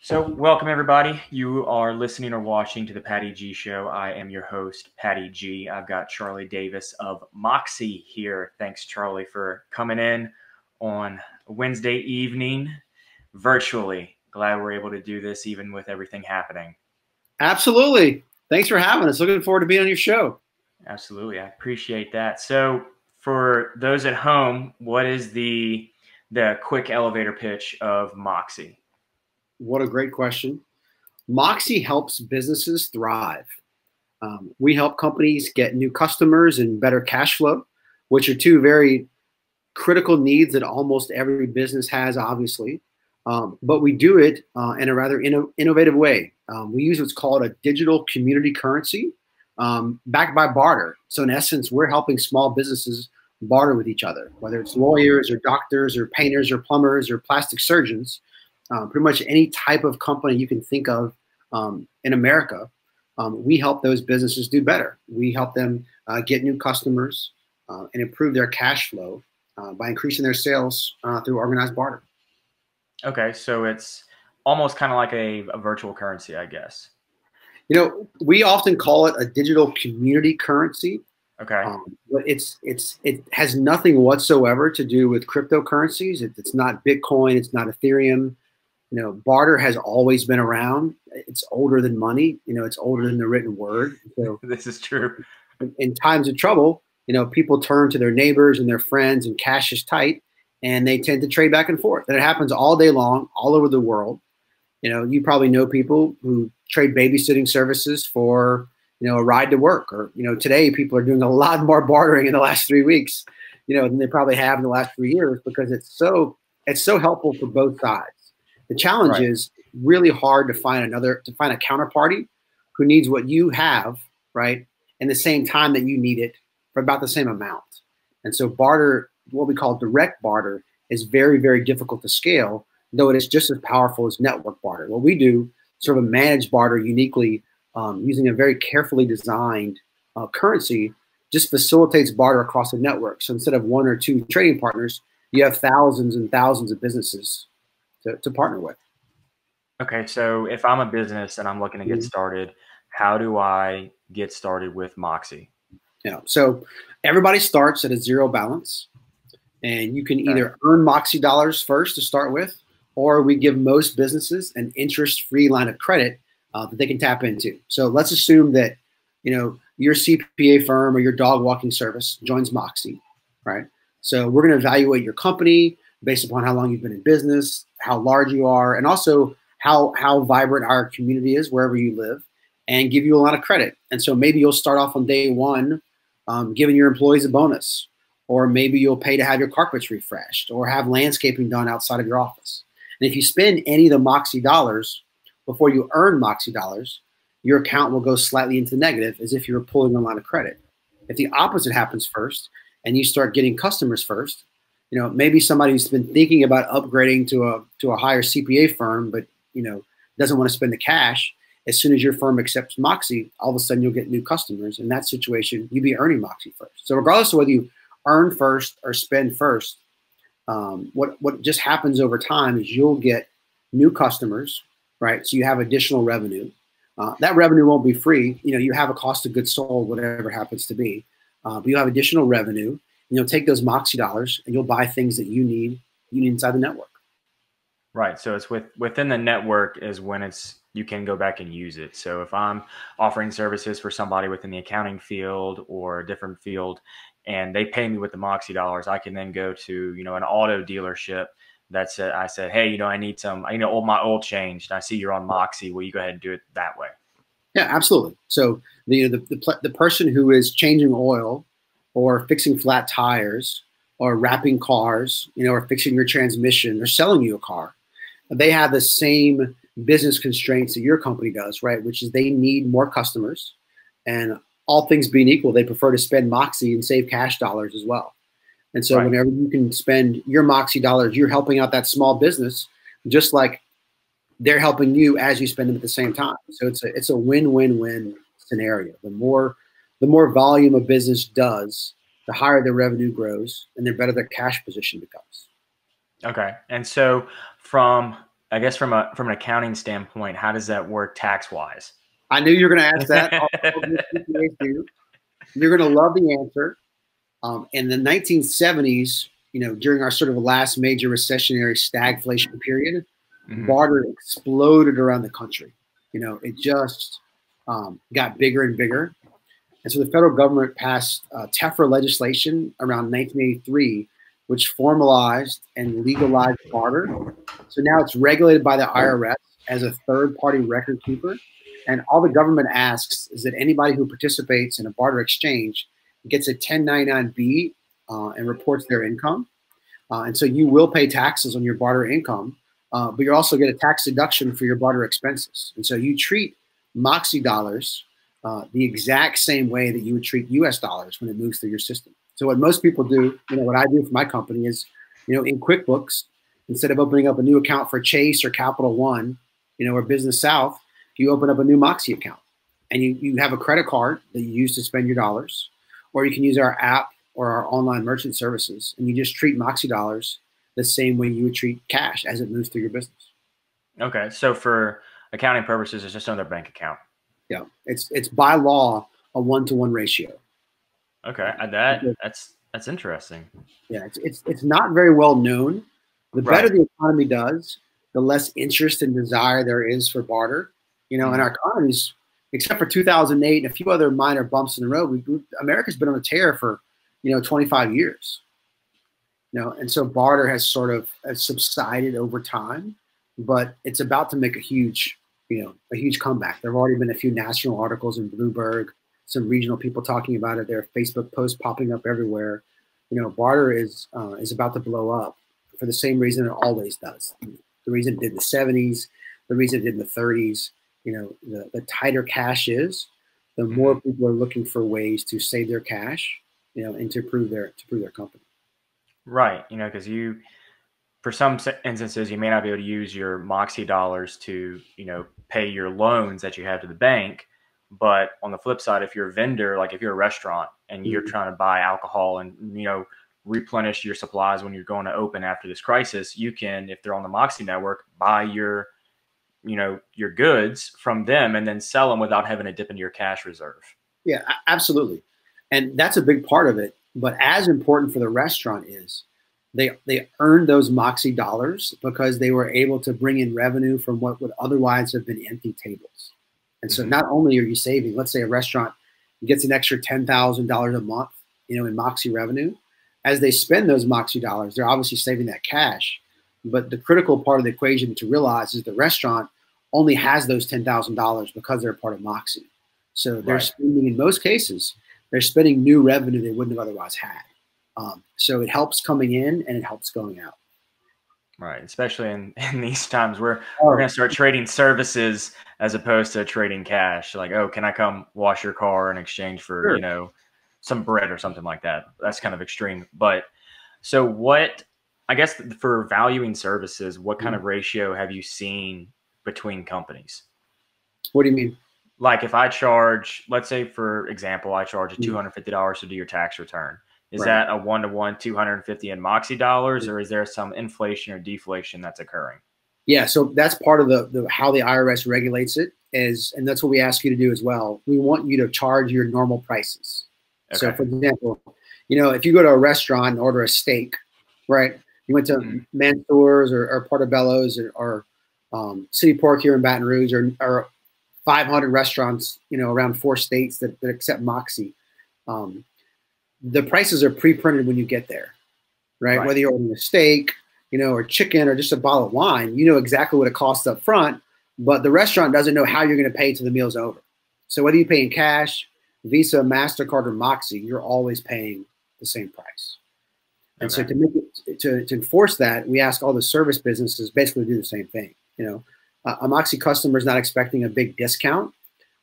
So, welcome everybody. You are listening or watching to the Patty G Show. I am your host, Patty G. I've got Charlie Davis of Moxie here. Thanks, Charlie, for coming in on Wednesday evening virtually. Glad we're able to do this even with everything happening. Absolutely. Thanks for having us. Looking forward to being on your show. Absolutely. I appreciate that. So, for those at home, what is the quick elevator pitch of Moxie? What a great question. Moxie helps businesses thrive. We help companies get new customers and better cash flow, which are two very critical needs that almost every business has, obviously. But we do it in a rather innovative way. We use what's called a digital community currency backed by Barter. So in essence, we're helping small businesses barter with each other, whether it's lawyers or doctors or painters or plumbers or plastic surgeons. Pretty much any type of company you can think of in America, we help those businesses do better. We help them get new customers and improve their cash flow by increasing their sales through organized barter. Okay, so it's almost kind of like a virtual currency, I guess. You know, we often call it a digital community currency. Okay. But it has nothing whatsoever to do with cryptocurrencies. It's not Bitcoin. It's not Ethereum. You know, barter has always been around. It's older than money. You know, it's older than the written word. So this is true. In times of trouble, you know, people turn to their neighbors and their friends, and cash is tight, and they tend to trade back and forth. And it happens all day long, all over the world. You know, you probably know people who trade babysitting services for, you know, a ride to work. Or, you know, today people are doing a lot more bartering in the last 3 weeks, you know, than they probably have in the last 3 years, because it's so helpful for both sides. The challenge is really hard to find a counterparty who needs what you have, right, in the same time that you need it for about the same amount. And so barter, what we call direct barter, is very, very difficult to scale, though it is just as powerful as network barter. What we do, sort of manage barter uniquely using a very carefully designed currency, just facilitates barter across the network. So instead of one or two trading partners, you have thousands and thousands of businesses to partner with. Okay, so if I'm a business and I'm looking to get started, how do I get started with Moxie? Yeah, so everybody starts at a zero balance, and you can either earn Moxie dollars first to start with, or we give most businesses an interest-free line of credit that they can tap into. So let's assume that, you know, your CPA firm or your dog walking service joins Moxie, right? So we're going to evaluate your company based upon how long you've been in business, how large you are, and also how vibrant our community is wherever you live, and give you a lot of credit. And so maybe you'll start off on day one giving your employees a bonus, or maybe you'll pay to have your carpets refreshed or have landscaping done outside of your office. And if you spend any of the Moxie dollars before you earn Moxie dollars, your account will go slightly into the negative, as if you were pulling a line of credit. If the opposite happens first and you start getting customers first, you know, maybe somebody who's been thinking about upgrading to a higher CPA firm, but, you know, doesn't want to spend the cash. As soon as your firm accepts Moxie, all of a sudden you'll get new customers. In that situation, you'd be earning Moxie first. So regardless of whether you earn first or spend first, what just happens over time is you'll get new customers, right? So you have additional revenue. That revenue won't be free. You know, you have a cost of goods sold, whatever it happens to be. But you'll have additional revenue. And you'll take those Moxie dollars and you'll buy things that you need inside the network. Right. So it's within the network is when you can go back and use it. So if I'm offering services for somebody within the accounting field or a different field, and they pay me with the Moxie dollars, I can then go to, you know, an auto dealership that said, hey, you know, I need my oil changed. I see you're on Moxie. Will you go ahead and do it that way? Yeah, absolutely. So the person who is changing oil or fixing flat tires or wrapping cars, you know, or fixing your transmission or selling you a car, they have the same business constraints that your company does, right? Which is they need more customers, and all things being equal, they prefer to spend Moxie and save cash dollars as well. And so whenever you can spend your Moxie dollars, you're helping out that small business, just like they're helping you as you spend them at the same time. So it's a win-win-win scenario. The more volume a business does, the higher their revenue grows and the better their cash position becomes. Okay. And so from I guess from an accounting standpoint, how does that work tax wise? I knew you were going to ask that. All good CPAs do. You're going to love the answer. In the 1970s, during our sort of last major recessionary stagflation period, Mm-hmm. barter exploded around the country. It just got bigger and bigger. And so the federal government passed tougher legislation around 1983, which formalized and legalized barter. So now it's regulated by the IRS as a third-party record keeper. And all the government asks is that anybody who participates in a barter exchange gets a 1099-B and reports their income. And so you will pay taxes on your barter income, but you also get a tax deduction for your barter expenses. And so you treat Moxie dollars the exact same way that you would treat US dollars when it moves through your system. So what most people do, what I do for my company is, in QuickBooks, instead of opening up a new account for Chase or Capital One, or Business South, you open up a new Moxie account and you have a credit card that you use to spend your dollars, or you can use our app or our online merchant services, and you just treat Moxie dollars the same way you would treat cash as it moves through your business. Okay. So for accounting purposes, it's just another bank account. Yeah. It's by law a 1-to-1 ratio. Okay. That's interesting. Yeah. It's not very well known. The better the economy does, the less interest and desire there is for barter. And our economies, except for 2008 and a few other minor bumps in the road, America's been on a tear for 25 years. And so barter has sort of subsided over time, but it's about to make a huge comeback. There have already been a few national articles in Bloomberg, some regional people talking about it. There are Facebook posts popping up everywhere. Barter is about to blow up for the same reason it always does. The reason it did in the 70s, the reason it did in the 30s. The tighter cash is, the more people are looking for ways to save their cash, and to prove their company. Right. Because for some instances, you may not be able to use your Moxie dollars to, pay your loans that you have to the bank. But on the flip side, if you're a vendor, like if you're a restaurant and you're trying to buy alcohol and, replenish your supplies when you're going to open after this crisis, you can, if they're on the Moxie network, buy your goods from them and then sell them without having to dip into your cash reserve. Yeah, absolutely. And that's a big part of it. But as important for the restaurant is they earned those Moxie dollars because they were able to bring in revenue from what would otherwise have been empty tables. And so not only are you saving, let's say a restaurant gets an extra $10,000 a month, in Moxie revenue. As they spend those Moxie dollars, they're obviously saving that cash. But the critical part of the equation to realize is the restaurant only has those $10,000 because they're part of Moxie. So they're spending, in most cases, they're spending new revenue they wouldn't have otherwise had. So it helps coming in and it helps going out. Right. Especially in these times where we're going to start trading services as opposed to trading cash. Like, oh, can I come wash your car in exchange for, some bread or something like that? That's kind of extreme. But so what, I guess for valuing services, what kind of ratio have you seen between companies? What do you mean? Like if I charge, let's say for example, I charge $250 to do your tax return. Is that a 1-to-1, 250 in Moxie dollars, or is there some inflation or deflation that's occurring? Yeah, so that's part of the how the IRS regulates it is, and that's what we ask you to do as well. We want you to charge your normal prices. Okay. So, for example, if you go to a restaurant and order a steak, right? You went to Mansour's or Portobello's or City Pork here in Baton Rouge, or 500 restaurants, around 4 states that accept Moxie. The prices are pre-printed when you get there, right? Whether you're ordering a steak, or chicken or just a bottle of wine, you know exactly what it costs up front, but the restaurant doesn't know how you're going to pay till the meal's over. So whether you pay in cash, Visa, MasterCard, or Moxie, you're always paying the same price. And so to make it, to enforce that, we ask all the service businesses basically to do the same thing. A Moxie customer is not expecting a big discount,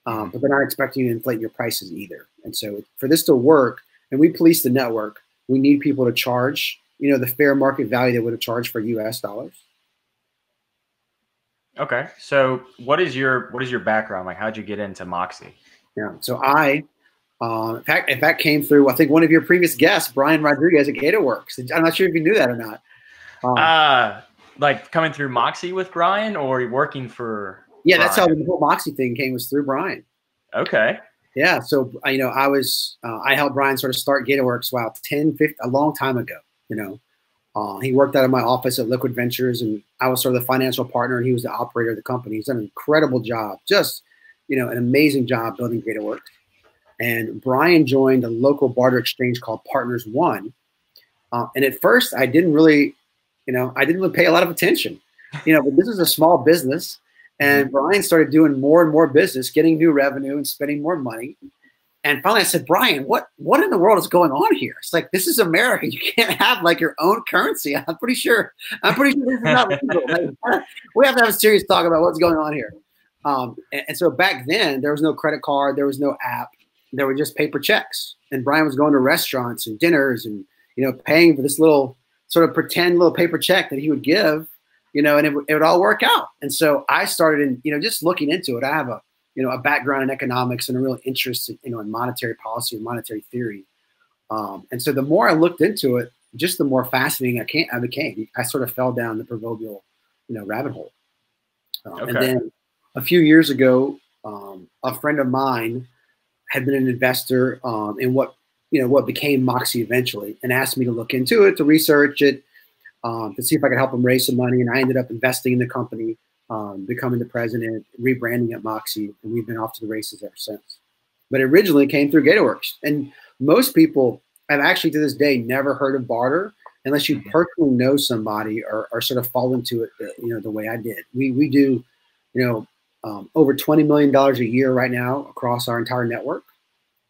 but they're not expecting you to inflate your prices either. And so for this to work, and we police the network, we need people to charge, the fair market value they would have charged for US dollars. Okay. So what is your background? Like, how'd you get into Moxie? Yeah. So in fact, came through, I think, one of your previous guests, Brian Rodriguez at GatorWorks. I'm not sure if you knew that or not. Like coming through Moxie with Brian, or working for Yeah, that's how Brian? the whole Moxie thing came, was through Brian. Okay. Yeah, so I helped Brian sort of start GatorWorks, wow, 10, 15, a long time ago. You know, he worked out of my office at Liquid Ventures, and I was sort of the financial partner, and he was the operator of the company. He's done an incredible job, just an amazing job building GatorWorks. And Brian joined a local barter exchange called Partners One. And at first, I didn't really pay a lot of attention, but this is a small business. And Brian started doing more and more business, getting new revenue and spending more money. And finally I said, Brian, what in the world is going on here? It's like, this is America. You can't have like your own currency. I'm pretty sure this is not legal. We have to have a serious talk about what's going on here. And so back then there was no credit card, there was no app, there were just paper checks. And Brian was going to restaurants and dinners and, paying for this little sort of pretend little paper check that he would give, and it would all work out. And so I started just looking into it. I have a background in economics and a real interest in monetary policy and monetary theory. And so the more I looked into it, just the more fascinating I became. I sort of fell down the proverbial, rabbit hole. Okay. And then a few years ago, a friend of mine had been an investor in what became Moxie eventually, and asked me to look into it, to research it, to see if I could help him raise some money. And I ended up investing in the company, becoming the president, rebranding at Moxie, and we've been off to the races ever since. But it originally came through GatorWorks, and most people have actually to this day never heard of Barter unless you personally know somebody or sort of fall into it, the way I did. We do, over $20 million a year right now across our entire network.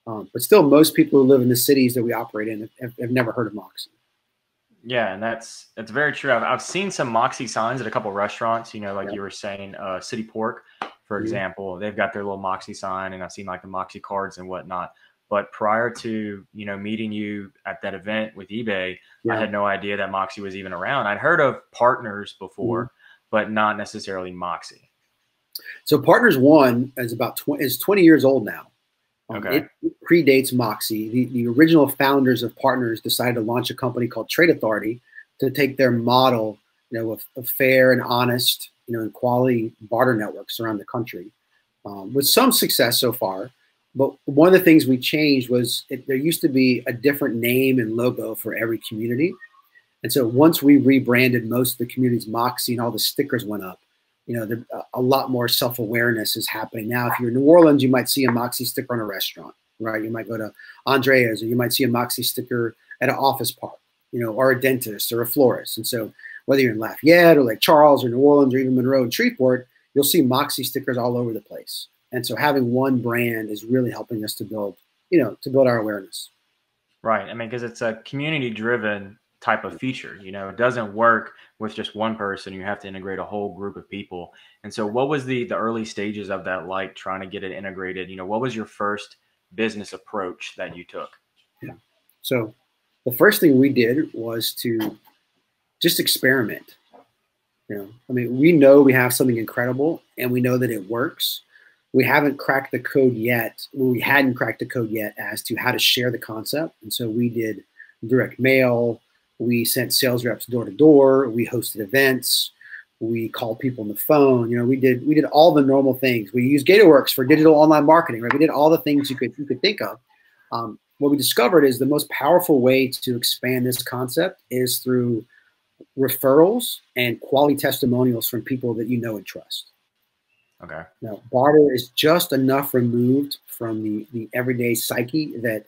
But still, most people who live in the cities that we operate in have never heard of Moxie. Yeah, and that's very true. I've seen some Moxie signs at a couple of restaurants. Like you were saying, City Pork, for example, they've got their little Moxie sign, and I've seen like the Moxie cards and whatnot. But prior to meeting you at that event with eBay, I had no idea that Moxie was even around. I'd heard of Partners before, but not necessarily Moxie. So Partners One is 20 years old now. Okay. It predates Moxie. The original founders of Partners decided to launch a company called Trade Authority to take their model, of fair and honest, and quality barter networks around the country, with some success so far. But one of the things we changed was there used to be a different name and logo for every community. And so once we rebranded most of the communities Moxie and all the stickers went up, a lot more self-awareness is happening now. If you're in New Orleans, you might see a Moxie sticker on a restaurant, right? You might go to Andrea's, or you might see a Moxie sticker at an office park, or a dentist or a florist. And so whether you're in Lafayette or Lake Charles or New Orleans or even Monroe and Shreveport, you'll see Moxie stickers all over the place. And so having one brand is really helping us to build our awareness. Right. I mean, because it's a community-driven type of feature. It doesn't work with just one person. You have to integrate a whole group of people. And so what was the early stages of that, like trying to get it integrated? What was your first business approach that you took? Yeah. So the first thing we did was to just experiment. We know we have something incredible and we know that it works. We haven't cracked the code yet. Well, we hadn't cracked the code yet as to how to share the concept. And so we did direct mail. We sent sales reps door to door. We hosted events. We called people on the phone. We did all the normal things. We used GatorWorks for digital online marketing, right? We did all the things you could think of. What we discovered is the most powerful way to expand this concept is through referrals and quality testimonials from people that you know and trust. Okay. Now, Barter is just enough removed from the everyday psyche that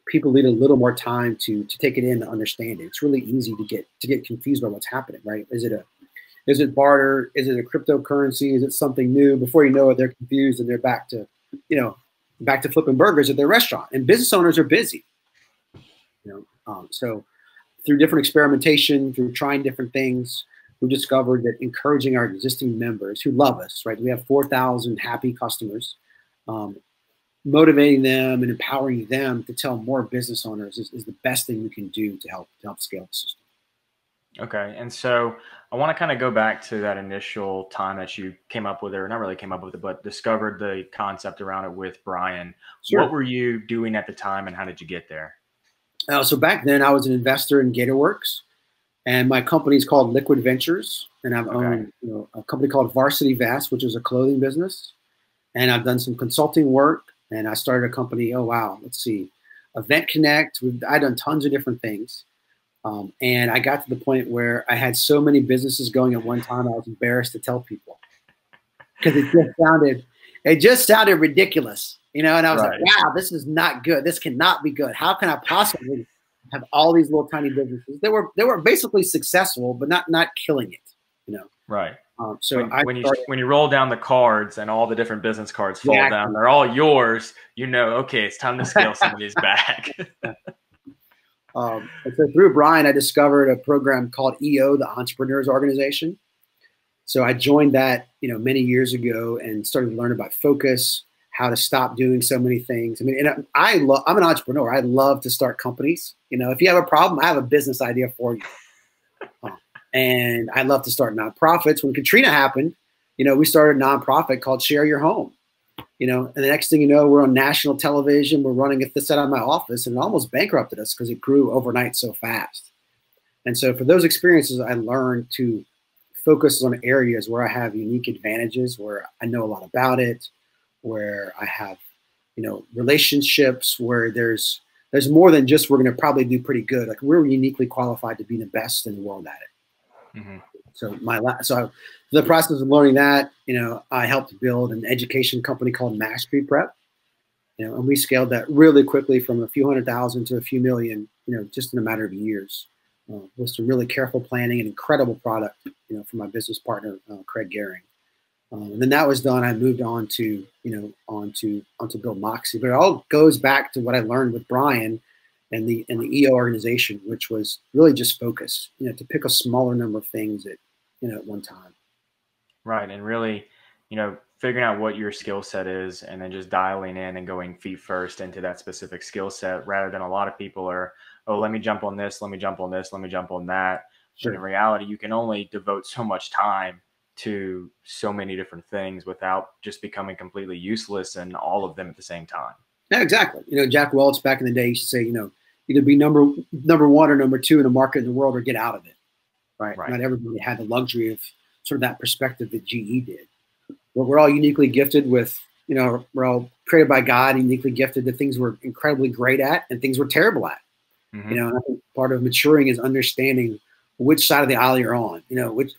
people need a little more time to take it in, to understand it. It's really easy to get confused by what's happening, right? Is it barter? Is it a cryptocurrency? Is it something new? Before you know it, they're confused and they're back to flipping burgers at their restaurant. And business owners are busy. So through different experimentation, through trying different things, we discovered that encouraging our existing members who love us, right? We have 4,000 happy customers. Motivating them and empowering them to tell more business owners is the best thing we can do to help scale the system. Okay. And so I want to kind of go back to that initial time that you came up with it, or not really came up with it, but discovered the concept around it with Brian. Sure. What were you doing at the time and how did you get there? So back then I was an investor in GatorWorks, And my company is called Liquid Ventures, and I've Okay. owned a company called Varsity Vest, which is a clothing business. And I've done some consulting work, and I started a company. Oh wow, let's see, Event Connect. I've done tons of different things, and I got to the point where I had so many businesses going at one time, I was embarrassed to tell people because it just sounded ridiculous, And I was like, Right. wow, this is not good. This cannot be good. How can I possibly have all these little tiny businesses? They were basically successful, but not killing it. Right. So I started. When you roll down the cards and all the different business cards fall down, Exactly. they're all yours. Okay, it's time to scale some of these back. And so through Brian, I discovered a program called EO, the Entrepreneurs Organization. So I joined that, many years ago and started to learn about focus, how to stop doing so many things. I mean, and I'm an entrepreneur. I love to start companies. If you have a problem, I have a business idea for you. And I love to start nonprofits. When Katrina happened, we started a nonprofit called Share Your Home. And the next thing you know, we're on national television. We're running this out of my office, and it almost bankrupted us because it grew overnight so fast. And so for those experiences, I learned to focus on areas where I have unique advantages, where I know a lot about it, where I have, relationships, where there's more than just we're going to probably do pretty good. Like we're uniquely qualified to be the best in the world at it. Mm-hmm. So the process of learning that, I helped build an education company called Mastery Prep, and we scaled that really quickly from a few 100,000 to a few million, just in a matter of years, with some really careful planning and incredible product, for my business partner, Craig Gehring. And then that was done. I moved on to build Moxie, but it all goes back to what I learned with Brian and the EO organization, which was really just focus, to pick a smaller number of things at one time. Right. And really, figuring out what your skill set is and then just dialing in and going feet first into that specific skill set rather than a lot of people are, oh, let me jump on this, let me jump on this, let me jump on that. Sure. But in reality, you can only devote so much time to so many different things without just becoming completely useless in all of them at the same time. Yeah, exactly. Jack Welch back in the day used to say, either be number one or number two in the market in the world or get out of it. Right. Not everybody had the luxury of sort of that perspective that GE did. But we're all uniquely gifted with, we're all created by God, uniquely gifted to things we're incredibly great at and things we're terrible at. Mm-hmm. And I think part of maturing is understanding which side of the aisle you're on.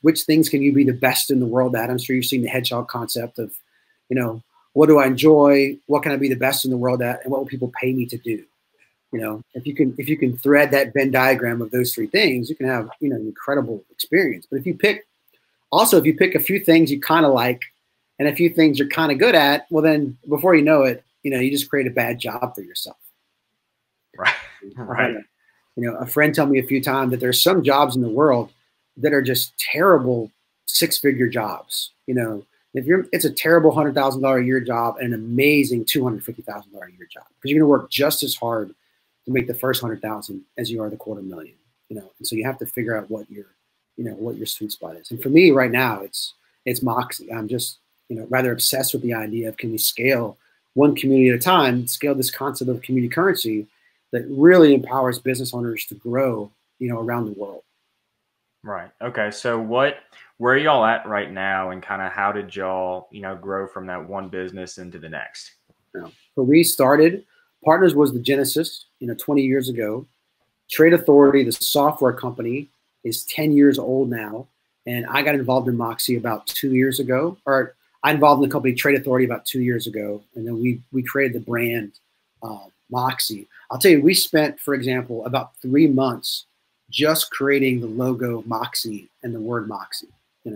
Which things can you be the best in the world at? I'm sure you've seen the hedgehog concept of, what do I enjoy? What can I be the best in the world at? And what will people pay me to do? If you can thread that Venn diagram of those three things, you can have, an incredible experience. But if you pick a few things you kind of like and a few things you're kind of good at, well, then before you know it, you just create a bad job for yourself. Right. Right. A friend told me a few times that there's some jobs in the world that are just terrible 6-figure jobs. It's a terrible $100,000 a year job and an amazing $250,000 a year job because you're going to work just as hard to make the first 100,000 as you are the $250,000. And so you have to figure out what your sweet spot is. And for me right now, it's Moxie. I'm just rather obsessed with the idea of can we scale one community at a time, scale this concept of community currency that really empowers business owners to grow, around the world. Right. Okay. So where are y'all at right now and kind of how did y'all, grow from that one business into the next? So we started, Partners was the genesis, 20 years ago. Trade Authority, the software company, is 10 years old now. And I got involved in Moxie about 2 years ago, or I involved in the company Trade Authority about 2 years ago. And then we created the brand Moxie. I'll tell you, we spent, for example, about 3 months just creating the logo Moxie and the word Moxie.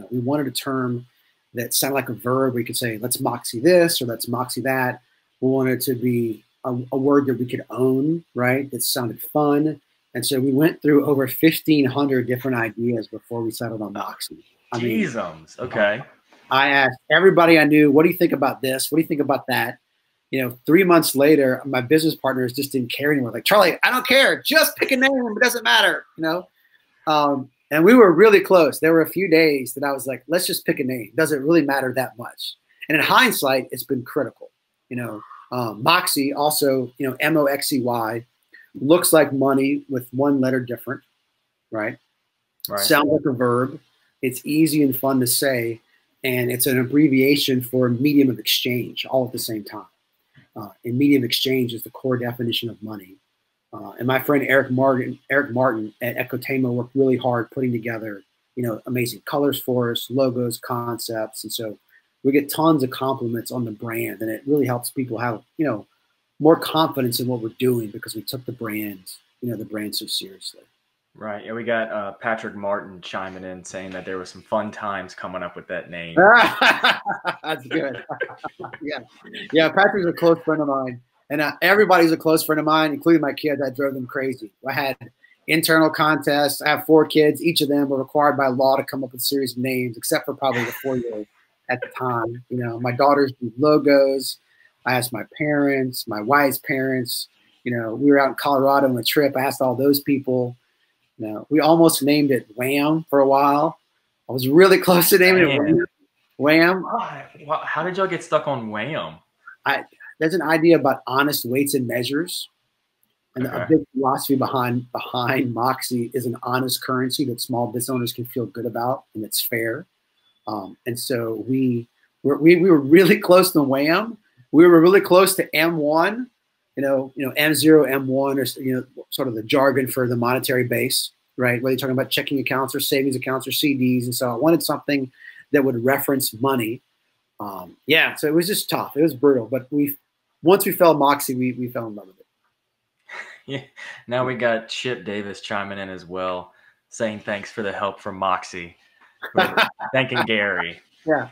We wanted a term that sounded like a verb. We could say, let's Moxie this or let's Moxie that. We wanted it to be a word that we could own, right? That sounded fun. And so we went through over 1,500 different ideas before we settled on Moxie. Okay. I asked everybody I knew, what do you think about this? What do you think about that? 3 months later, my business partners just didn't care anymore. Like, Charlie, I don't care. Just pick a name. It doesn't matter, And we were really close. There were a few days that I was like, let's just pick a name. Does it really matter that much? And in hindsight, it's been critical. Moxie also, Moxey, looks like money with one letter different, right? Right. Sounds like a verb. It's easy and fun to say, and it's an abbreviation for medium of exchange, all at the same time. And medium exchange is the core definition of money. And my friend Eric Martin at Ecotema worked really hard putting together, amazing colors for us, logos, concepts, and so we get tons of compliments on the brand, and it really helps people have, more confidence in what we're doing because we took the brand so seriously. Right. And we got Patrick Martin chiming in saying that there were some fun times coming up with that name. That's good. Yeah, yeah. Patrick's a close friend of mine, and everybody's a close friend of mine, including my kids. I drove them crazy. I had internal contests. I have 4 kids. Each of them were required by law to come up with a series of names, except for probably the 4-year-old at the time. My daughters do logos. I asked my parents, my wife's parents. We were out in Colorado on a trip. I asked all those people. We almost named it Wham for a while. I was really close to naming it Wham. How did y'all get stuck on Wham? There's an idea about honest weights and measures. And a big philosophy behind Moxie is an honest currency that small business owners can feel good about, and it's fair. And so we were really close to Wham. We were really close to M1. M0, M1, or sort of the jargon for the monetary base, right? Whether you're talking about checking accounts or savings accounts or CDs, and so I wanted something that would reference money. So it was just tough. It was brutal, but once we fell Moxie, we fell in love with it. Yeah. Now we got Chip Davis chiming in as well, saying thanks for the help from Moxie. Thanking Gary. Yeah.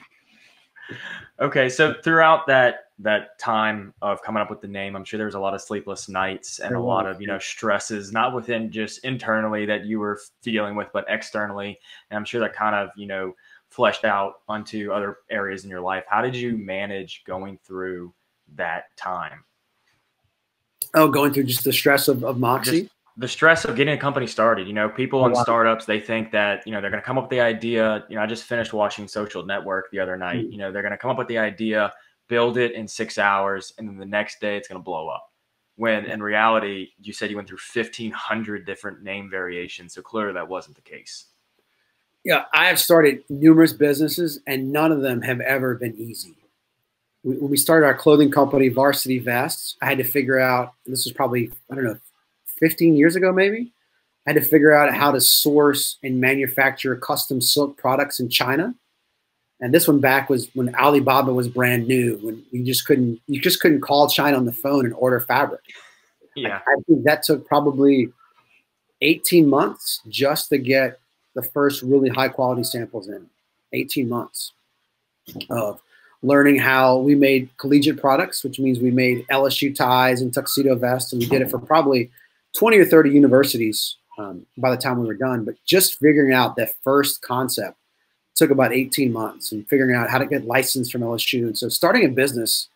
Okay, so throughout that time of coming up with the name, I'm sure there was a lot of sleepless nights and a lot of stresses, not within just internally that you were dealing with, but externally. And I'm sure that kind of fleshed out onto other areas in your life. How did you manage going through that time? Oh, going through just the stress of Moxie? Just the stress of getting a company started. People in startups, they think that, they're going to come up with the idea. I just finished watching Social Network the other night. They're going to come up with the idea, build it in 6 hours, and then the next day it's going to blow up. When in reality, you said you went through 1,500 different name variations. So clearly that wasn't the case. Yeah, I have started numerous businesses, and none of them have ever been easy. When we started our clothing company, Varsity Vests, I had to figure out, and this was probably, 15 years ago maybe, I had to figure out how to source and manufacture custom silk products in China. And this one back was when Alibaba was brand new, when you just couldn't call China on the phone and order fabric. Yeah. I think that took probably 18 months just to get the first really high quality samples in. 18 months of learning how we made collegiate products, which means we made LSU ties and tuxedo vests, and we did it for probably 20 or 30 universities by the time we were done. But just figuring out that first concept took about 18 months, and figuring out how to get licensed from LSU. And so starting a business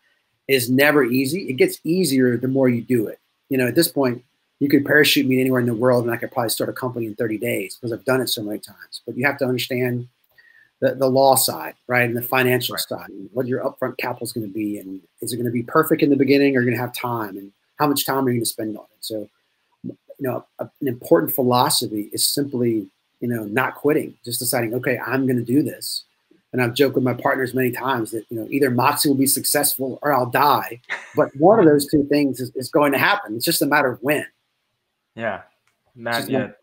is never easy. It gets easier the more you do it. At this point, you could parachute me anywhere in the world and I could probably start a company in 30 days because I've done it so many times. But you have to understand the law side, right, and the financial side, and what your upfront capital is going to be, and is it going to be perfect in the beginning, or are you going to have time, and how much time are you going to spend on it? So, an important philosophy is simply, not quitting, just deciding, okay, I'm going to do this. And I've joked with my partners many times that, either Moxie will be successful or I'll die, but one of those two things is going to happen. It's just a matter of when. Yeah, the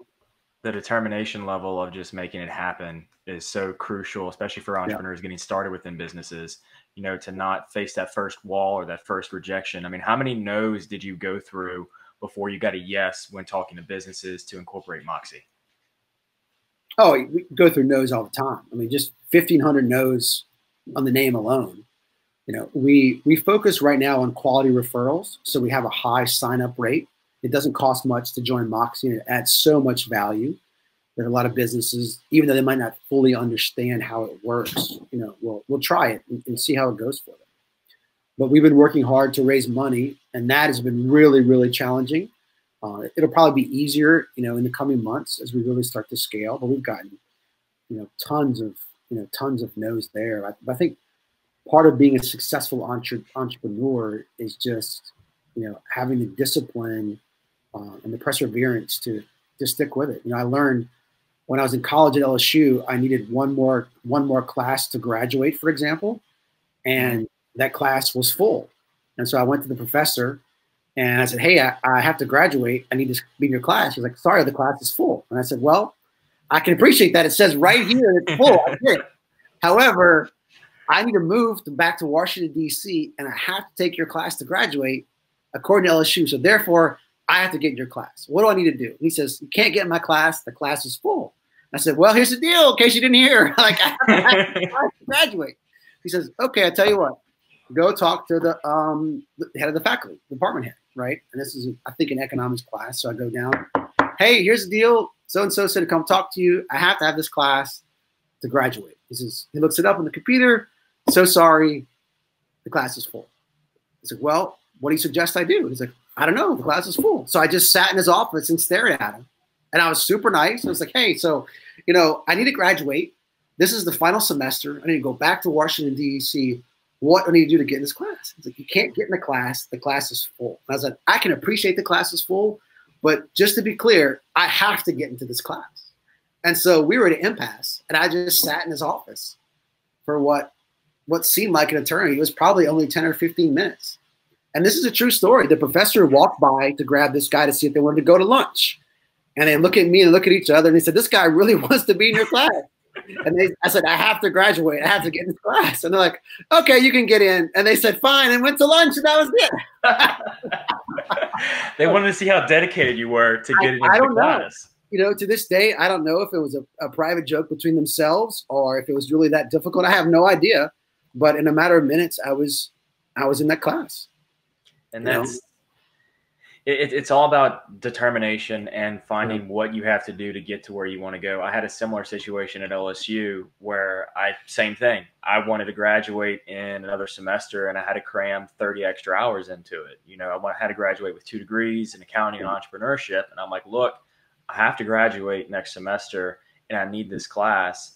determination level of just making it happen is so crucial, especially for entrepreneurs getting started within businesses, to not face that first wall or that first rejection. I mean, how many no's did you go through before you got a yes when talking to businesses to incorporate Moxie? Oh, we go through no's all the time. I mean, just 1,500 no's on the name alone. We focus right now on quality referrals. So we have a high sign up rate. It doesn't cost much to join Moxie, and it adds so much value that a lot of businesses, even though they might not fully understand how it works, we'll try it and see how it goes for them. But we've been working hard to raise money, and that has been really, really challenging. It'll probably be easier, in the coming months as we really start to scale. But we've gotten, tons of no's there. I think part of being a successful entrepreneur is just, having the discipline and the perseverance to stick with it. I learned when I was in college at LSU, I needed one more class to graduate, for example, and that class was full. And so I went to the professor and I said, hey, I have to graduate. I need to be in your class. He's like, sorry, the class is full. And I said, well, I can appreciate that. It says right here it's full. I did. However, I need to move back to Washington, D.C., and I have to take your class to graduate according to LSU. So therefore, I have to get in your class. What do I need to do? And he says, you can't get in my class. The class is full. I said, well, here's the deal in case you didn't hear. Like, I have to graduate. He says, okay, I tell you what. Go talk to the head of the faculty, department head, right? And this is, I think, an economics class. So I go down. Hey, here's the deal. So-and-so said to come talk to you. I have to have this class to graduate. He looks it up on the computer. So sorry, the class is full. I said, well, what do you suggest I do? He's like, I don't know, the class is full. So I just sat in his office and stared at him. And I was super nice. I was like, hey, so, I need to graduate. This is the final semester. I need to go back to Washington, D.C. What do I need to do to get in this class? He's like, you can't get in the class. The class is full. And I was like, I can appreciate the class is full, but just to be clear, I have to get into this class. And so we were at an impasse, and I just sat in his office for what seemed like an eternity. It was probably only 10 or 15 minutes. And this is a true story. The professor walked by to grab this guy to see if they wanted to go to lunch. And they look at me and look at each other, and they said, this guy really wants to be in your class. And I said, I have to graduate. I have to get in this class. And they're like, okay, you can get in. And they said, fine, and went to lunch, and that was it. They wanted to see how dedicated you were to get into the class. To this day, I don't know if it was a private joke between themselves or if it was really that difficult. I have no idea. But in a matter of minutes, I was in that class. And it's all about determination and finding what you have to do to get to where you want to go. I had a similar situation at LSU where same thing. I wanted to graduate in another semester and I had to cram 30 extra hours into it. I had to graduate with 2 degrees in accounting and entrepreneurship. And I'm like, look, I have to graduate next semester and I need this class.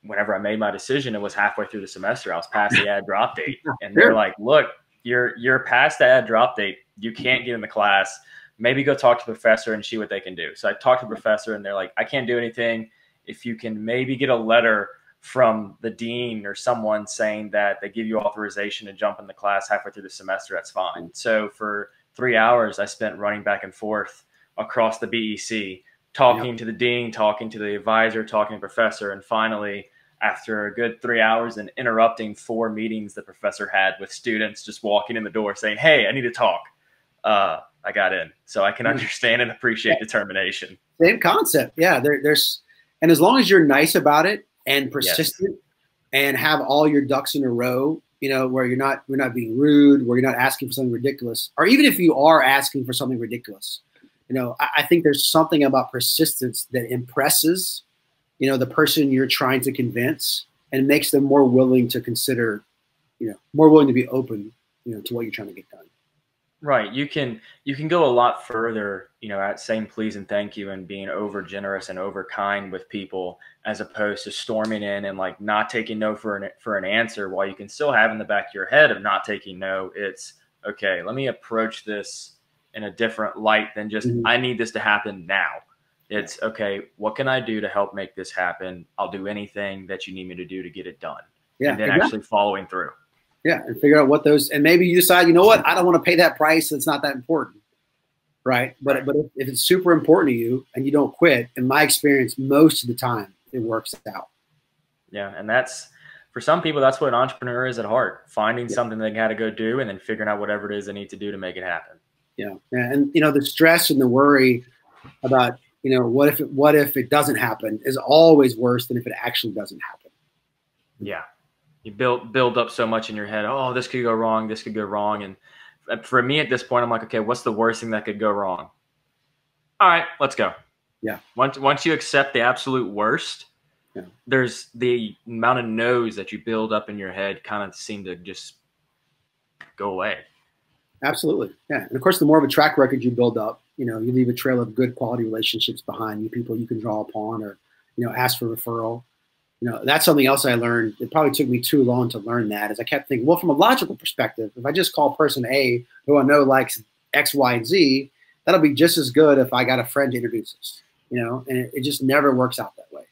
Whenever I made my decision, it was halfway through the semester. I was past the ad drop date. And they're like, look, you're past the ad drop date. You can't get in the class. Maybe go talk to the professor and see what they can do. So I talked to the professor and they're like, I can't do anything. If you can maybe get a letter from the dean or someone saying that they give you authorization to jump in the class halfway through the semester, that's fine. So for 3 hours, I spent running back and forth across the BEC, talking to the dean, talking to the advisor, talking to the professor. And finally, after a good 3 hours and interrupting 4 meetings the professor had with students, just walking in the door saying, hey, I need to talk. I got in. So I can understand and appreciate determination. Same concept. Yeah. And as long as you're nice about it and persistent and have all your ducks in a row, where you're not being rude, where you're not asking for something ridiculous, or even if you are asking for something ridiculous, I think there's something about persistence that impresses, the person you're trying to convince and makes them more willing to consider, more willing to be open, to what you're trying to get done. Right. You can go a lot further, at saying please and thank you and being over generous and over kind with people, as opposed to storming in and like not taking no for an answer, while you can still have in the back of your head of not taking no. It's okay, let me approach this in a different light than just, I need this to happen now. It's okay, what can I do to help make this happen? I'll do anything that you need me to do to get it done. Yeah. And then actually following through. Yeah, and figure out what those, and maybe you decide, what, I don't want to pay that price. It's not that important, right? But if it's super important to you and you don't quit, in my experience, most of the time it works out. Yeah, and that's, for some people, that's what an entrepreneur is at heart, finding something they got to go do and then figuring out whatever it is they need to do to make it happen. Yeah, and the stress and the worry about, what if it doesn't happen is always worse than if it actually doesn't happen. Yeah. You build up so much in your head. Oh, this could go wrong. This could go wrong. And for me at this point, I'm like, okay, what's the worst thing that could go wrong? All right, let's go. Yeah. Once you accept the absolute worst, there's the amount of no's that you build up in your head kind of seem to just go away. Absolutely. Yeah. And of course, the more of a track record you build up, you leave a trail of good quality relationships behind you, people you can draw upon or, ask for referral. That's something else I learned. It probably took me too long to learn that, is I kept thinking, well, from a logical perspective, if I just call person A, who I know likes X, Y, and Z, that'll be just as good if I got a friend to introduce us. and it just never works out that way.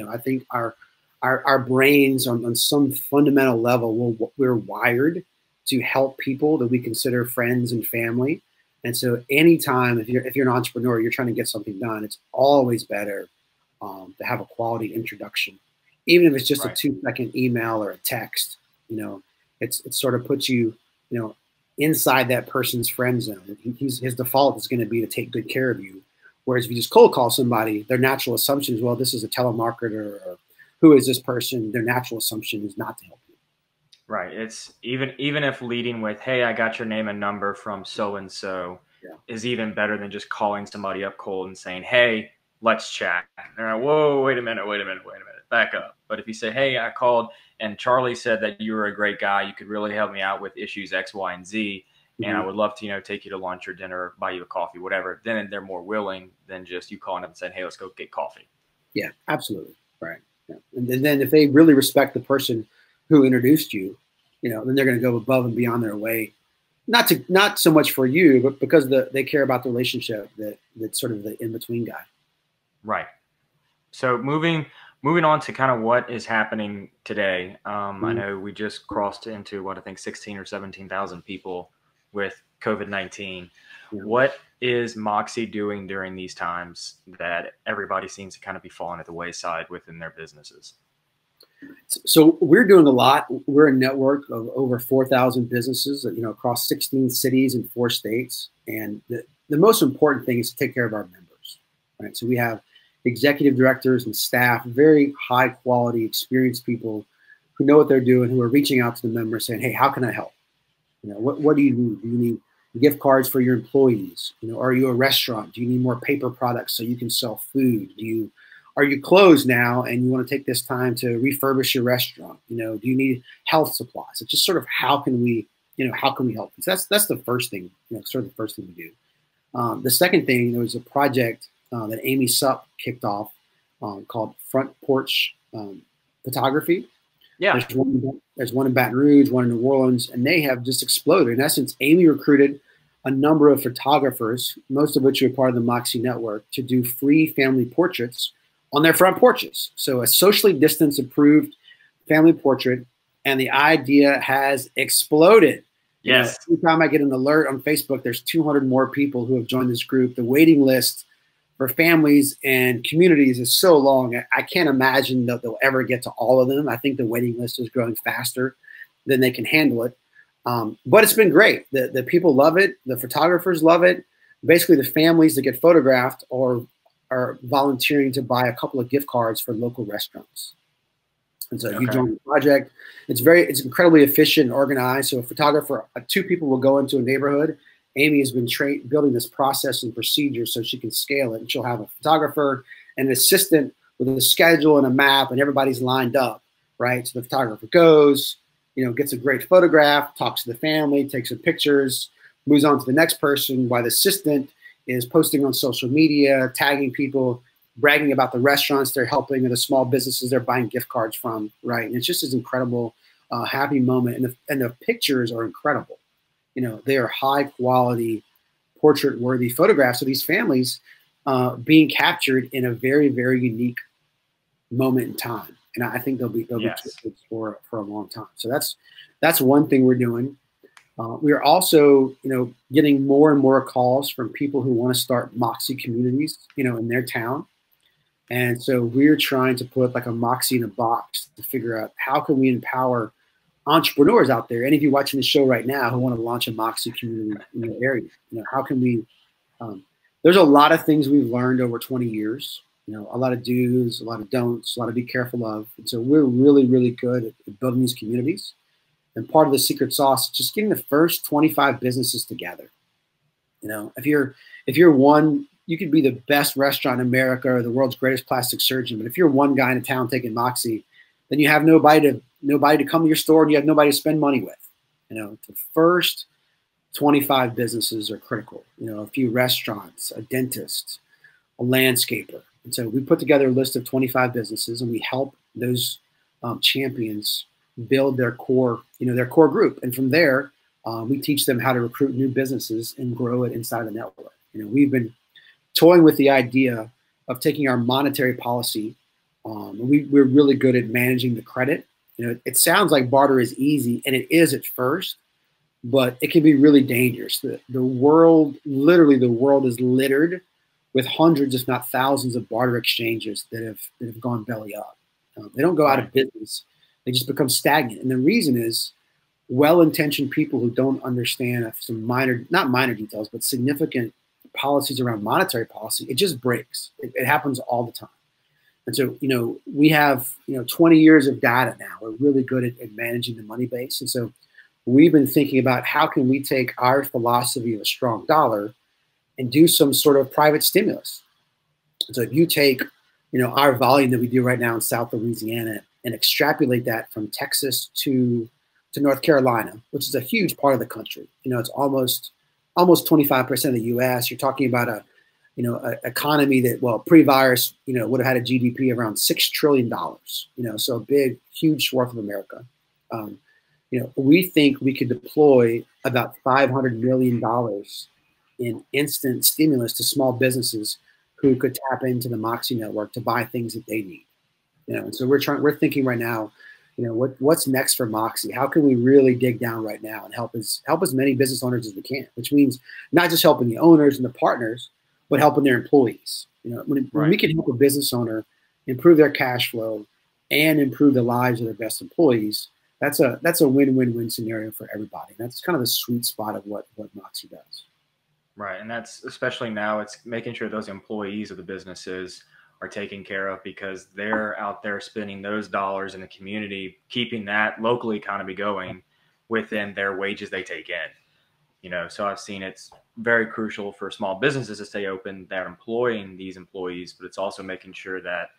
I think our brains on some fundamental level, we're wired to help people that we consider friends and family. And so anytime, if you're an entrepreneur, you're trying to get something done, it's always better to have a quality introduction, even if it's just a 2-second email or a text. It sort of puts you, inside that person's friend zone. His default is going to be to take good care of you. Whereas if you just cold call somebody, their natural assumption is, well, this is a telemarketer, or who is this person? Their natural assumption is not to help you. Right. It's even if leading with, "Hey, I got your name and number from so and so," is even better than just calling somebody up cold and saying, "Hey, let's chat." And they're like, "Whoa, wait a minute, back up." But if you say, "Hey, I called and Charlie said that you were a great guy, you could really help me out with issues X, Y, and Z, and I would love to, take you to lunch or dinner, buy you a coffee, whatever," then they're more willing than just you calling up and saying, "Hey, let's go get coffee." Yeah, absolutely. Right. Yeah. And then if they really respect the person who introduced you, then they're going to go above and beyond their way, not so much for you, but because they care about the relationship, that's sort of the in-between guy. Right. So moving on to kind of what is happening today. I know we just crossed into what I think 16 or 17,000 people with COVID-19. What is Moxie doing during these times that everybody seems to kind of be falling at the wayside within their businesses? So we're doing a lot. We're a network of over 4,000 businesses, across 16 cities and 4 states. And the most important thing is to take care of our members, right? So we have executive directors and staff, very high quality, experienced people who know what they're doing, who are reaching out to the members saying, "Hey, how can I help? What do you need? Do you need gift cards for your employees? Are you a restaurant? Do you need more paper products so you can sell food? Are you closed now and you want to take this time to refurbish your restaurant? Do you need health supplies?" It's just sort of how can we help? So that's the first thing, sort of the first thing we do. The second thing, there was a project that Amy Supp kicked off called Front Porch Photography. Yeah. There's one in Baton Rouge, one in New Orleans, and they have just exploded. In essence, Amy recruited a number of photographers, most of which are part of the Moxie network, to do free family portraits on their front porches. So a socially distanced approved family portrait, and the idea has exploded. Yes. Every time I get an alert on Facebook, there's 200 more people who have joined this group. The waiting list for families and communities is so long. I can't imagine that they'll ever get to all of them. I think the waiting list is growing faster than they can handle it. But it's been great. The people love it. The photographers love it. Basically, the families that get photographed are volunteering to buy a couple of gift cards for local restaurants. And so you join the project. It's incredibly efficient and organized. So a photographer, 2 people will go into a neighborhood. Amy has been building this process and procedure so she can scale it. And she'll have a photographer and an assistant with a schedule and a map, and everybody's lined up, right? So the photographer goes, gets a great photograph, talks to the family, takes some pictures, moves on to the next person, while the assistant is posting on social media, tagging people, bragging about the restaurants they're helping or the small businesses they're buying gift cards from, right? And it's just this incredible, happy moment. And the pictures are incredible. They are high quality, portrait worthy photographs of these families being captured in a very, very unique moment in time. And I think they'll be for a long time. So that's one thing we're doing. We are also, getting more and more calls from people who want to start Moxie communities, in their town. And so we're trying to put like a Moxie in a box to figure out how can we empower entrepreneurs out there. Any of you watching the show right now who want to launch a Moxie community in your area, how can we? There's a lot of things we've learned over 20 years. A lot of do's, a lot of don'ts, a lot to be careful of. And so we're really, really good at building these communities. And part of the secret sauce is just getting the first 25 businesses together. If you're one, you could be the best restaurant in America or the world's greatest plastic surgeon, but if you're one guy in a town taking Moxie, then you have nobody to come to your store, and you have nobody to spend money with. The first 25 businesses are critical. A few restaurants, a dentist, a landscaper. And so we put together a list of 25 businesses, and we help those champions build their core group. And from there, we teach them how to recruit new businesses and grow it inside the network. We've been toying with the idea of taking our monetary policy. We're really good at managing the credit. It sounds like barter is easy, and it is at first, but it can be really dangerous. The world, literally, the world is littered with hundreds, if not thousands, of barter exchanges that have gone belly up. They don't go out Right. of business; they just become stagnant. And the reason is well-intentioned people who don't understand some minor, not minor details, but significant policies around monetary policy. It just breaks. It happens all the time. And so, we have, 20 years of data now. We're really good at managing the money base. And so we've been thinking about how can we take our philosophy of a strong dollar and do some sort of private stimulus. So if you take, our volume that we do right now in South Louisiana and extrapolate that from Texas to North Carolina, which is a huge part of the country. It's almost 25% of the U.S. You're talking about a economy that, well, pre-virus, would have had a GDP around $6 trillion. So a big, huge swath of America. We think we could deploy about $500 million in instant stimulus to small businesses who could tap into the Moxie network to buy things that they need. And so we're thinking right now, what's next for Moxie? How can we really dig down right now and help as many business owners as we can? Which means not just helping the owners and the partners, but helping their employees. When we can help a business owner improve their cash flow and improve the lives of their best employees, that's a win-win-win scenario for everybody. That's kind of the sweet spot of what Moxie does. Right. And that's especially now, it's making sure those employees of the businesses are taken care of, because they're out there spending those dollars in the community, keeping that local economy going within their wages they take in. So I've seen it's very crucial for small businesses to stay open. They're employing these employees, but it's also making sure that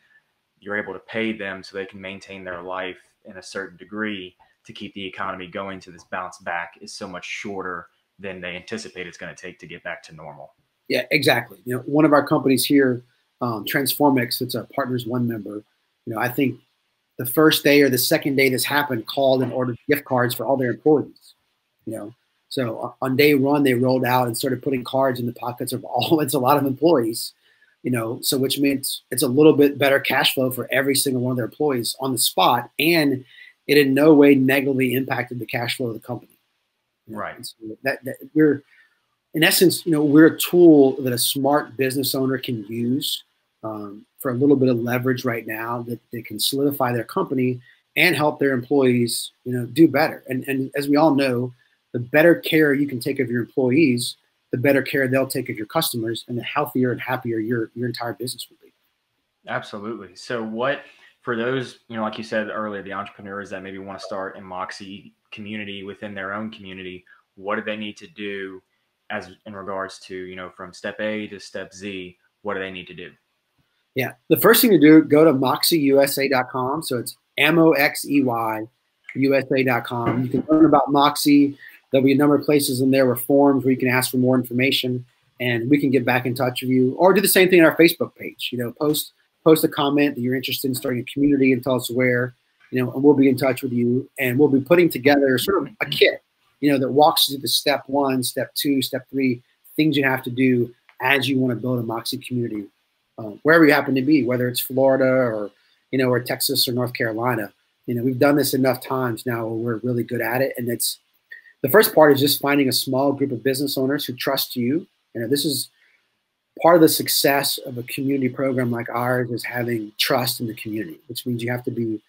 you're able to pay them so they can maintain their life in a certain degree to keep the economy going. To this bounce back is so much shorter than they anticipate it's going to take to get back to normal. Yeah, exactly. One of our companies here, Transformix, it's a Partners One member. I think the first day or the second day this happened, called and ordered gift cards for all their employees. So on day one, they rolled out and started putting cards in the pockets of all. It's a lot of employees. So which means it's a little bit better cash flow for every single one of their employees on the spot, and it in no way negatively impacted the cash flow of the company. Right. So that we're, in essence, we're a tool that a smart business owner can use for a little bit of leverage right now, that they can solidify their company and help their employees, do better. And as we all know, the better care you can take of your employees, the better care they'll take of your customers, and the healthier and happier your entire business will be. Absolutely. So what, for those, like you said earlier, the entrepreneurs that maybe want to start a Moxie community within their own community, what do they need to do as in regards to, from step A to step Z, what do they need to do? Yeah. The first thing to do, go to moxieusa.com. So it's MOXEY USA.com. You can learn about Moxie. There'll be a number of places in there with forms where you can ask for more information, and we can get back in touch with you, or do the same thing on our Facebook page. Post a comment that you're interested in starting a community and tell us where, and we'll be in touch with you, and we'll be putting together sort of a kit, that walks you through the step 1, step 2, step 3, things you have to do as you want to build a Moxie community, wherever you happen to be, whether it's Florida or, or Texas or North Carolina. We've done this enough times now where we're really good at it. And it's, the first part is just finding a small group of business owners who trust you. This is part of the success of a community program like ours, is having trust in the community, which means you have to be,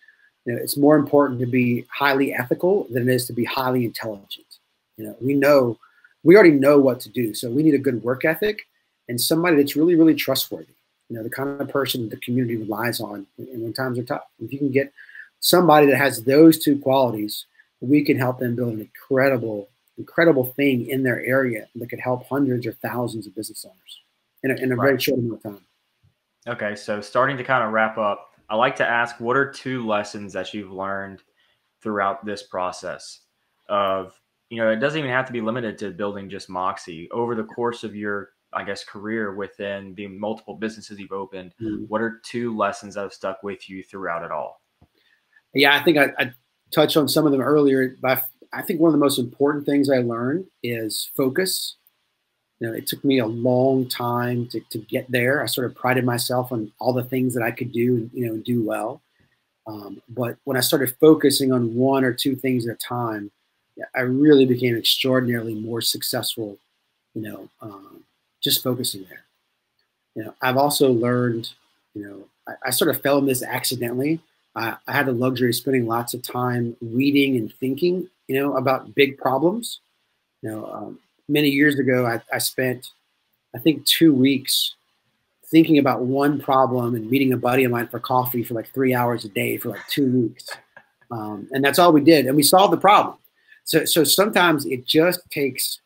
it's more important to be highly ethical than it is to be highly intelligent. We already know what to do. So we need a good work ethic and somebody that's really, really trustworthy. The kind of person the community relies on when times are tough. If you can get somebody that has those two qualities, we can help them build an incredible thing in their area that could help hundreds or thousands of business owners in a very short amount of time. Okay, so starting to kind of wrap up, I like to ask, what are 2 lessons that you've learned throughout this process of, it doesn't even have to be limited to building just Moxie. Over the course of your, I guess, career within the multiple businesses you've opened, what are 2 lessons that have stuck with you throughout it all? Yeah, I think I touched on some of them earlier, but I think one of the most important things I learned is focus. It took me a long time to get there. I sort of prided myself on all the things that I could do, and do well. But when I started focusing on one or two things at a time, yeah, I really became extraordinarily more successful, just focusing there. I've also learned, I sort of fell in this accidentally. I had the luxury of spending lots of time reading and thinking, about big problems. Many years ago, I spent, I think, 2 weeks thinking about one problem and meeting a buddy of mine for coffee for like 3 hours a day for like 2 weeks. And that's all we did. And we solved the problem. So sometimes it just takes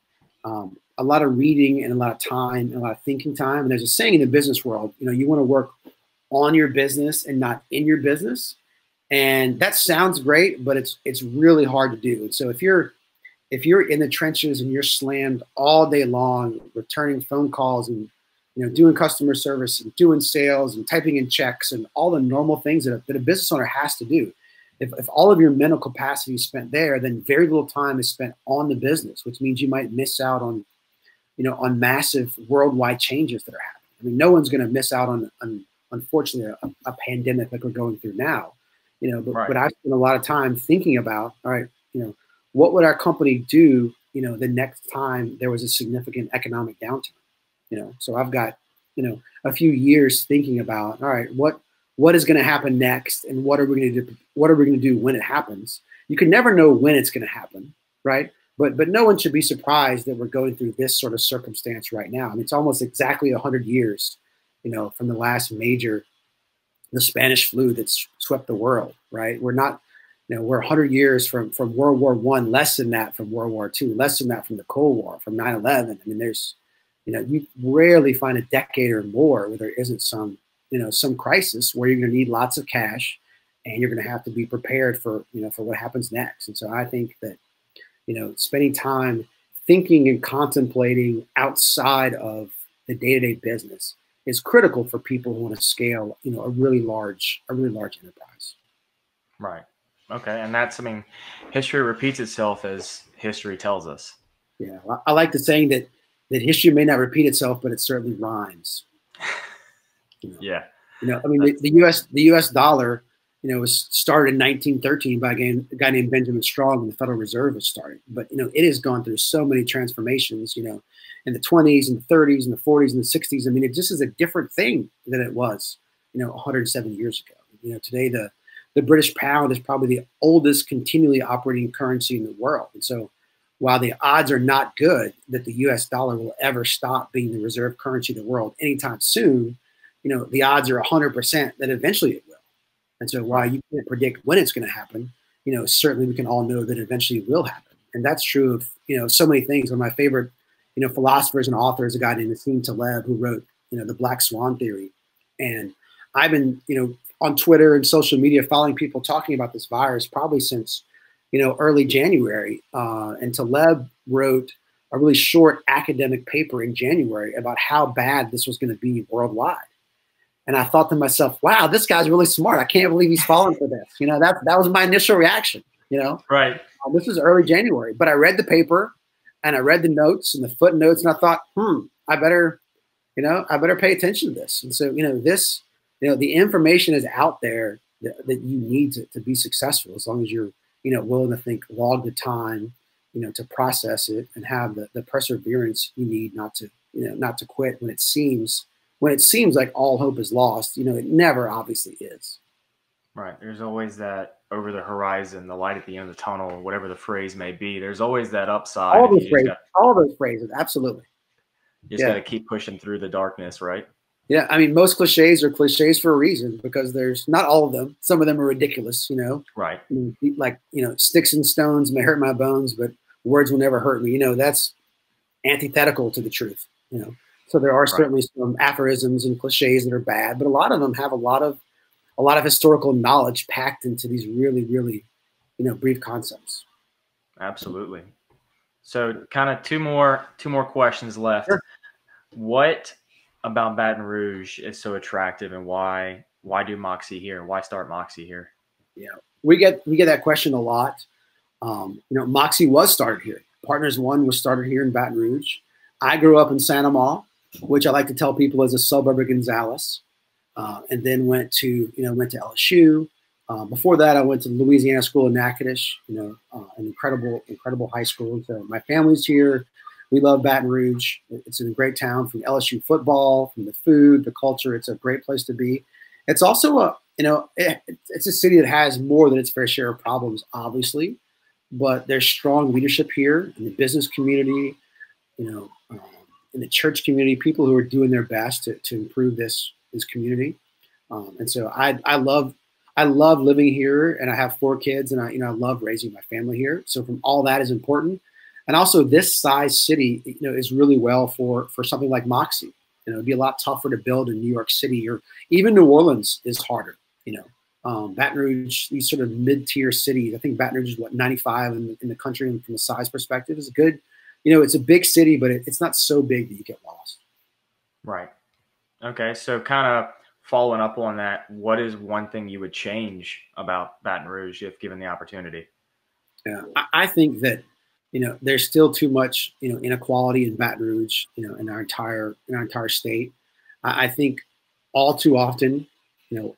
a lot of reading and a lot of time and a lot of thinking time. And there's a saying in the business world, you want to work on your business and not in your business. And that sounds great, but it's really hard to do. And so if you're in the trenches and you're slammed all day long, returning phone calls and doing customer service and doing sales and typing in checks and all the normal things that a business owner has to do, if all of your mental capacity is spent there, then very little time is spent on the business, which means you might miss out on on massive worldwide changes that are happening. I mean, no one's going to miss out on unfortunately a pandemic like we're going through now. But I spend a lot of time thinking about, all right, what would our company do, the next time there was a significant economic downturn? So I've got, a few years thinking about, all right, what is going to happen next, and what are we going to do? What are we going to do when it happens? You can never know when it's going to happen, right? But no one should be surprised that we're going through this sort of circumstance right now. I mean, it's almost exactly 100 years, from the last major, the Spanish flu that swept the world, right? We're not, we're 100 years from World War I, less than that from World War II, less than that from the Cold War, from 9/11. I mean, there's, you rarely find a decade or more where there isn't some, some crisis where you're going to need lots of cash, and you're going to have to be prepared for, for what happens next. And so I think that, spending time thinking and contemplating outside of the day-to-day business is critical for people who want to scale, a really large enterprise. Right. Okay. And that's, I mean, history repeats itself as history tells us. Yeah. I like the saying that history may not repeat itself, but it certainly rhymes. Yeah. I mean, the U.S. dollar, was started in 1913 by a guy named Benjamin Strong when the Federal Reserve was started. But, it has gone through so many transformations, in the 20s and the 30s and the 40s and the 60s. I mean, it just is a different thing than it was, 107 years ago. Today, the British pound is probably the oldest continually operating currency in the world. And so while the odds are not good that the U.S. dollar will ever stop being the reserve currency of the world anytime soon, the odds are 100% that eventually it will. And so while you can't predict when it's going to happen, certainly we can all know that eventually it will happen. And that's true of, so many things. One of my favorite, philosophers and authors, a guy named Nassim Taleb, who wrote, the Black Swan Theory. And I've been, on Twitter and social media following people talking about this virus probably since, early January. And Taleb wrote a really short academic paper in January about how bad this was going to be worldwide. And I thought to myself, wow, this guy's really smart. I can't believe he's falling for this. That was my initial reaction, Right. This was early January, but I read the paper and I read the notes and the footnotes, and I thought, I better pay attention to this. And so, the information is out there that you need to be successful, as long as you're, willing to think, log the time, to process it and have the perseverance you need not to quit when it seems like all hope is lost. It never obviously is. Right. There's always that over the horizon, the light at the end of the tunnel, whatever the phrase may be. There's always that upside. All those phrases. Absolutely. You just got to keep pushing through the darkness, right? Yeah. I mean, most cliches are cliches for a reason, because there's not all of them. Some of them are ridiculous, Right. Like, sticks and stones may hurt my bones, but words will never hurt me. That's antithetical to the truth, So there are certainly some aphorisms and cliches that are bad, but a lot of them have a lot of historical knowledge packed into these really, really, brief concepts. Absolutely. So kind of two more questions left. Sure. What about Baton Rouge is so attractive, and why do Moxie here? Why start Moxie here? Yeah, we get that question a lot. Moxie was started here. Partners One was started here in Baton Rouge. I grew up in Santa Ma, which I like to tell people is a suburb of Gonzales, and then went to LSU. Before that, I went to the Louisiana School of Natchitoches, an incredible high school. So my family's here. We love Baton Rouge. It's a great town, from LSU football, from the food, the culture. It's a great place to be. It's also it's a city that has more than its fair share of problems, obviously, but there's strong leadership here in the business community, in the church community, people who are doing their best to improve this community. And so I love living here, and I have 4 kids, and I love raising my family here. So from all that is important. And also this size city, is really well for something like Moxie. It'd be a lot tougher to build in New York City, or even New Orleans is harder. Baton Rouge, these sort of mid-tier cities. I think Baton Rouge is 95 in the country, and from a size perspective, is a good. It's a big city, but it's not so big that you get lost. Right. Okay. So kind of following up on that, what is one thing you would change about Baton Rouge if given the opportunity? Yeah, I think that there's still too much inequality in Baton Rouge, in our entire state. I think all too often,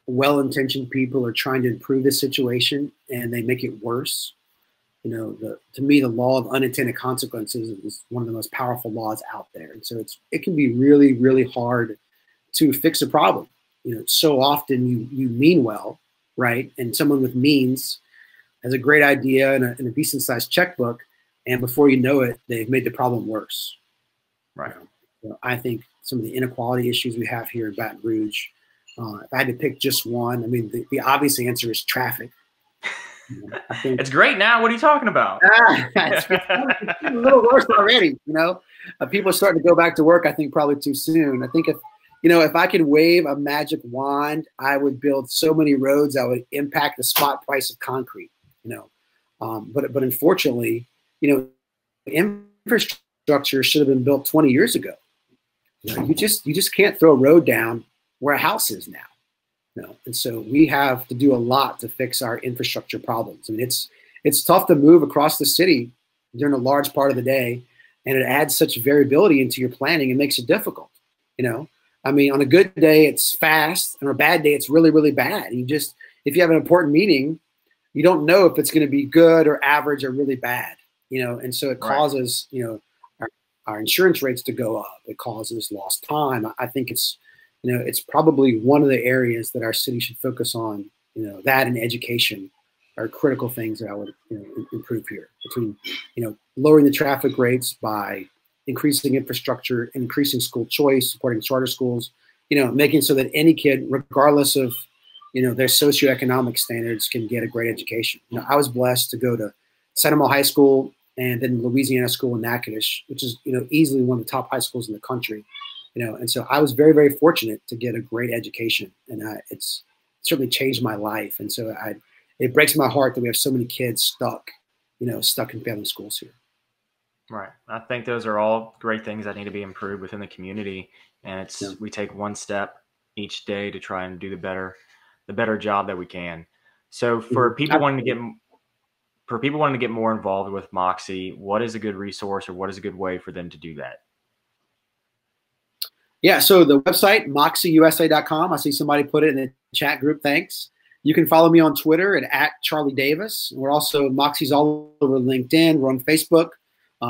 well-intentioned people are trying to improve the situation, and they make it worse. To me, the law of unintended consequences is one of the most powerful laws out there, and so it can be really, really hard to fix a problem. So often you mean well, right? And someone with means has a great idea and a decent sized checkbook, and before you know it, they've made the problem worse. Right. I think some of the inequality issues we have here in Baton Rouge, if I had to pick just one, I mean, the obvious answer is traffic. I think it's great now. What are you talking about? It's a little worse already. People are starting to go back to work, I think, probably too soon. I think if I could wave a magic wand, I would build so many roads that would impact the spot price of concrete. But unfortunately, infrastructure should have been built 20 years ago. You just can't throw a road down where a house is now. And so we have to do a lot to fix our infrastructure problems. I mean, it's tough to move across the city during a large part of the day, and it adds such variability into your planning and makes it difficult. I mean, on a good day, it's fast, and on a bad day, it's really, really bad. If you have an important meeting, you don't know if it's going to be good or average or really bad, and so it causes, our insurance rates to go up. It causes lost time. I think it's probably one of the areas that our city should focus on. That and education are critical things that I would improve here, between lowering the traffic rates by increasing infrastructure, increasing school choice, supporting charter schools, making so that any kid, regardless of their socioeconomic standards, can get a great education. I was blessed to go to Santa Ma High School and then Louisiana School in Natchitoches, which is easily one of the top high schools in the country. And so I was very, very fortunate to get a great education, and it's certainly changed my life. And so it breaks my heart that we have so many kids stuck in failing schools here. Right. I think those are all great things that need to be improved within the community, and we take one step each day to try and do the better job that we can. So for people wanting to get more involved with Moxie, what is a good resource, or what is a good way for them to do that? Yeah, so the website, moxieusa.com. I see somebody put it in the chat group. Thanks. You can follow me on Twitter at Charlie Davis. We're also, Moxie's all over LinkedIn. We're on Facebook.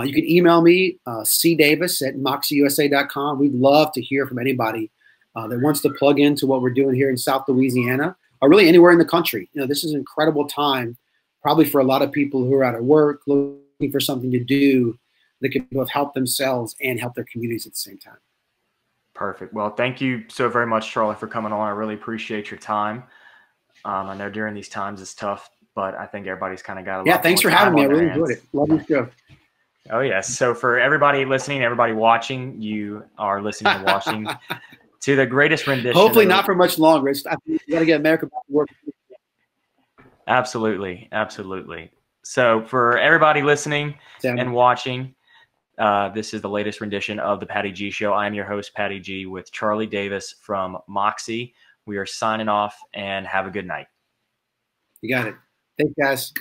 You can email me, cdavis@moxieusa.com. We'd love to hear from anybody that wants to plug into what we're doing here in South Louisiana, or really anywhere in the country. This is an incredible time, probably for a lot of people who are out of work, looking for something to do that can both help themselves and help their communities at the same time. Perfect. Well, thank you so very much, Charlie, for coming on. I really appreciate your time. I know during these times it's tough, but I think everybody's kind of got a lot. Yeah, thanks for having me. I really enjoyed it. Love your show. Oh, yes. So for everybody listening, everybody watching, you are listening and watching to the greatest rendition. Hopefully not for much longer. I think we got to get America back to work. Absolutely. Absolutely. So for everybody listening and watching, this is the latest rendition of the Patty G Show. I am your host, Patty G, with Charlie Davis from Moxie. We are signing off, and have a good night. You got it. Thanks, guys.